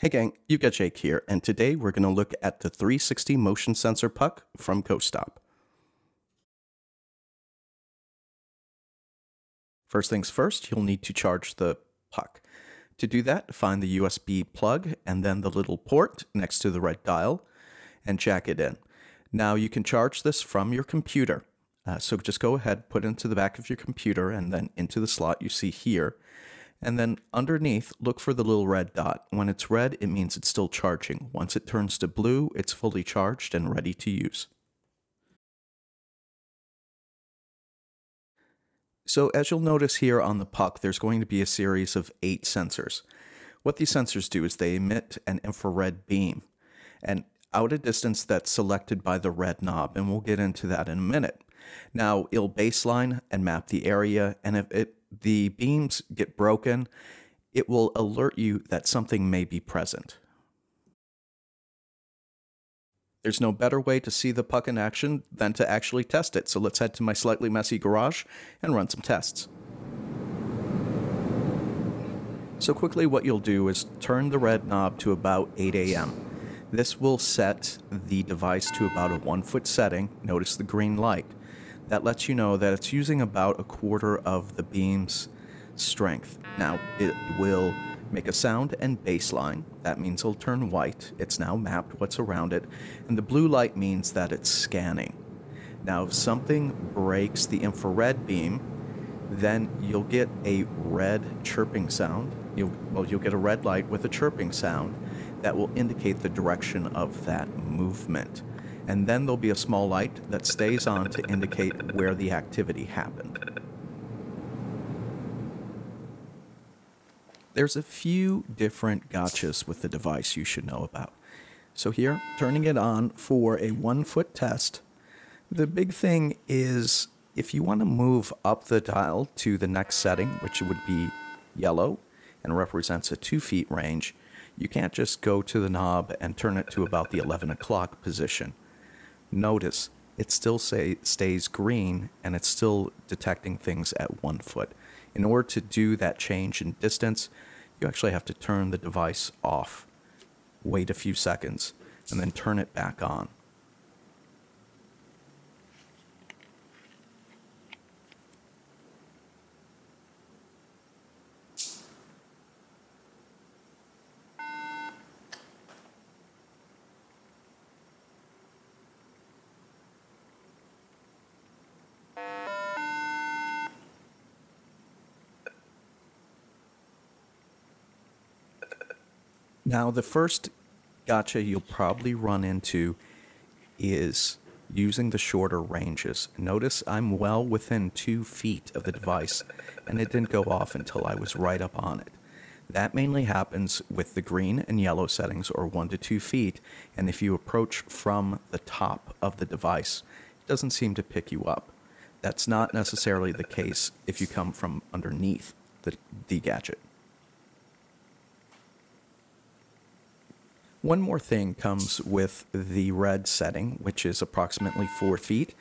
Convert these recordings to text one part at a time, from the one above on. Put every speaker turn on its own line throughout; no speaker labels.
Hey gang, you've got Jake here, and today we're going to look at the 360 motion sensor puck from Ghost Stop. First things first, you'll need to charge the puck. To do that, find the USB plug and then the little port next to the red dial and jack it in. Now you can charge this from your computer. So just go ahead, put it into the back of your computer and then into the slot you see here. And then underneath, look for the little red dot. When it's red, it means it's still charging. Once it turns to blue, it's fully charged and ready to use. So as you'll notice here on the puck, there's going to be a series of 8 sensors. What these sensors do is they emit an infrared beam, and out a distance that's selected by the red knob, and we'll get into that in a minute. Now, it'll baseline and map the area, and if the beams get broken, it will alert you that something may be present. There's no better way to see the puck in action than to actually test it, so let's head to my slightly messy garage and run some tests. So quickly what you'll do is turn the red knob to about 8 a.m. This will set the device to about a 1-foot setting. Notice the green light. That lets you know that it's using about 1/4 of the beam's strength. Now, it will make a sound and baseline. That means it'll turn white. It's now mapped what's around it. And the blue light means that it's scanning. Now, if something breaks the infrared beam, then you'll get a red chirping sound. You'll get a red light with a chirping sound that will indicate the direction of that movement. And then there'll be a small light that stays on to indicate where the activity happened. There's a few different gotchas with the device you should know about. So here, turning it on for a 1-foot test, the big thing is if you want to move up the dial to the next setting, which would be yellow and represents a 2 feet range, you can't just go to the knob and turn it to about the 11 o'clock position. Notice it still stays green and it's still detecting things at 1 foot. In order to do that change in distance, you actually have to turn the device off, wait a few seconds, and then turn it back on. Now, the first gotcha you'll probably run into is using the shorter ranges. Notice I'm well within 2 feet of the device, and it didn't go off until I was right up on it. That mainly happens with the green and yellow settings, or 1 to 2 feet, and if you approach from the top of the device, it doesn't seem to pick you up. That's not necessarily the case if you come from underneath the gadget. One more thing comes with the red setting, which is approximately 4 feet,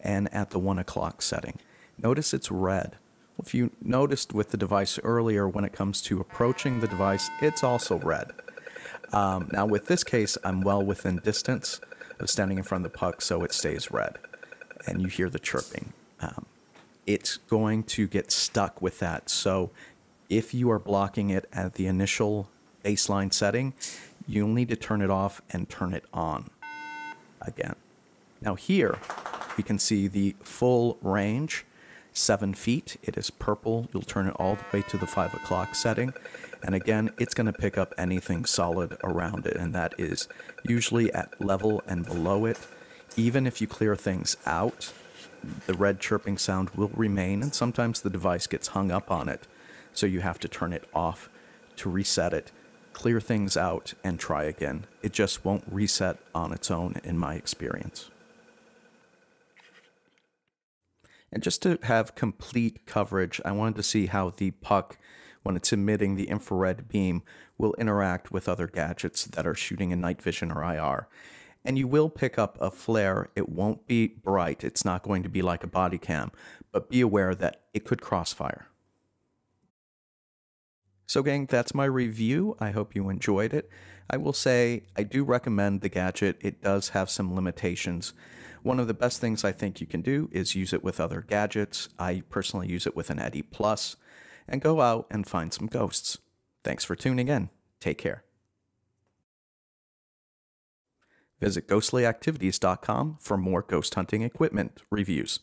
and at the 1 o'clock setting. Notice it's red. If you noticed with the device earlier, when it comes to approaching the device, it's also red. Now with this case, I'm well within distance of standing in front of the puck, so it stays red. And you hear the chirping. It's going to get stuck with that, so if you are blocking it at the initial baseline setting, you'll need to turn it off and turn it on again. Now here, we can see the full range, 7 feet. It is purple. You'll turn it all the way to the 5 o'clock setting. And again, it's going to pick up anything solid around it, and that is usually at level and below it. Even if you clear things out, the red chirping sound will remain, and sometimes the device gets hung up on it. So you have to turn it off to reset it, clear things out, and try again. It just won't reset on its own in my experience. And just to have complete coverage, I wanted to see how the puck, when it's emitting the infrared beam, will interact with other gadgets that are shooting in night vision or IR. And you will pick up a flare. It won't be bright. It's not going to be like a body cam, but be aware that it could crossfire. So gang, that's my review. I hope you enjoyed it. I will say I do recommend the gadget. It does have some limitations. One of the best things I think you can do is use it with other gadgets. I personally use it with an Eddy Plus, and go out and find some ghosts. Thanks for tuning in. Take care. Visit ghostlyactivities.com for more ghost hunting equipment reviews.